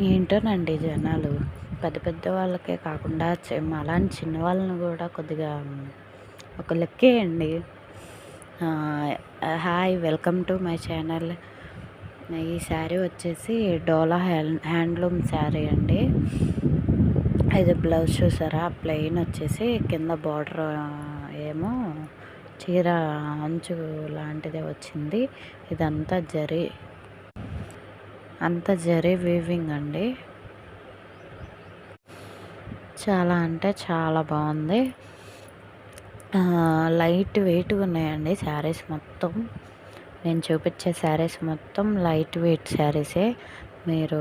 ఏంటోనండి జనాలు పెద్ద పెద్ద వాళ్ళకే కాకుండా మాలాంటి చిన్న వాళ్ళని కూడా కొద్దిగా ఒక లెక్కేయండి. Hi, welcome to my channel. ఈ శారీ వచ్చేసి డోలా హ్యాండ్లూమ్ శారీ అండి. ఇది బ్లౌజ్ చూసారా, ప్లెయిన్ వచ్చేసి కింద బార్డర్ ఏమో చీర అంచు లాంటిదే వచ్చింది. ఇదంతా జరీ వీవింగ్ అండి. చాలా అంటే చాలా బాగుంది. లైట్ వెయిట్గా ఉన్నాయండి శారీస్ మొత్తం. నేను చూపించే శారీస్ మొత్తం లైట్ వెయిట్ శారీసే. మీరు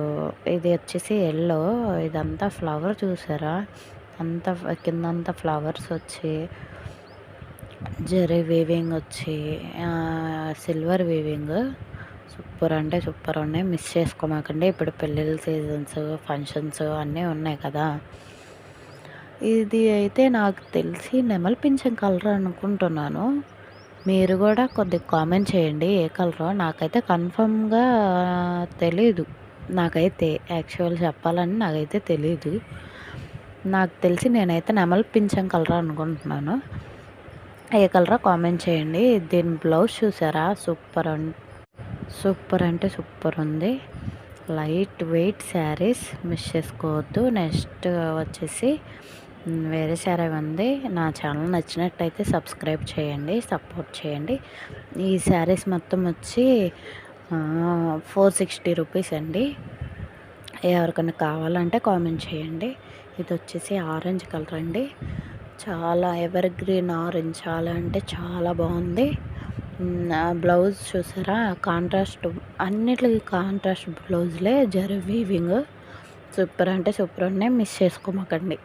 ఇది వచ్చేసి ఎల్లో, ఇదంతా ఫ్లవర్ చూసారా, అంతా కిందంతా ఫ్లవర్స్ వచ్చి జరీ వీవింగ్ వచ్చి సిల్వర్ వీవింగ్ సూపర్ అంటే సూపర్ ఉన్నాయి. మిస్ చేసుకోమాకండి. ఇప్పుడు పెళ్ళిళ్ళ సీజన్స్, ఫంక్షన్స్ అన్నీ ఉన్నాయి కదా. ఇది అయితే నాకు తెలిసి నెమలి పింఛం కలర్ అనుకుంటున్నాను. మీరు కూడా కొద్దిగా కామెంట్ చేయండి ఏ కలరో. నాకైతే కన్ఫర్మ్గా తెలీదు. నాకైతే యాక్చువల్ చెప్పాలని నాకైతే తెలీదు. నాకు తెలిసి నేనైతే నెమలి పింఛం కలర్ అనుకుంటున్నాను. ఏ కలరో కామెంట్ చేయండి. దీని బ్లౌజ్ చూసారా, సూపర్ అంటే సూపర్ ఉంది. లైట్ వెయిట్ శారీస్ మిస్ చేసుకోవద్దు. నెక్స్ట్ వచ్చేసి వేరే శారీ ఉంది. నా ఛానల్ నచ్చినట్టయితే సబ్స్క్రైబ్ చేయండి, సపోర్ట్ చేయండి. ఈ శారీస్ మొత్తం వచ్చి 460 రూపీస్ అండి. ఎవరికైనా కావాలంటే కామెంట్ చేయండి. ఇది వచ్చేసి ఆరెంజ్ కలర్ అండి. చాలా ఎవర్ గ్రీన్ ఆరెంజ్, చాలా అంటే చాలా బాగుంది. బ్లౌజ్ చూసారా, కాంట్రాస్ట్, అన్నిటికి కాంట్రాస్ట్ బ్లౌజ్లే జరీ వీవింగ్. సూపర్ అంటే సూపర్ ఉన్నాయి. మిస్ చేసుకోమాకండి.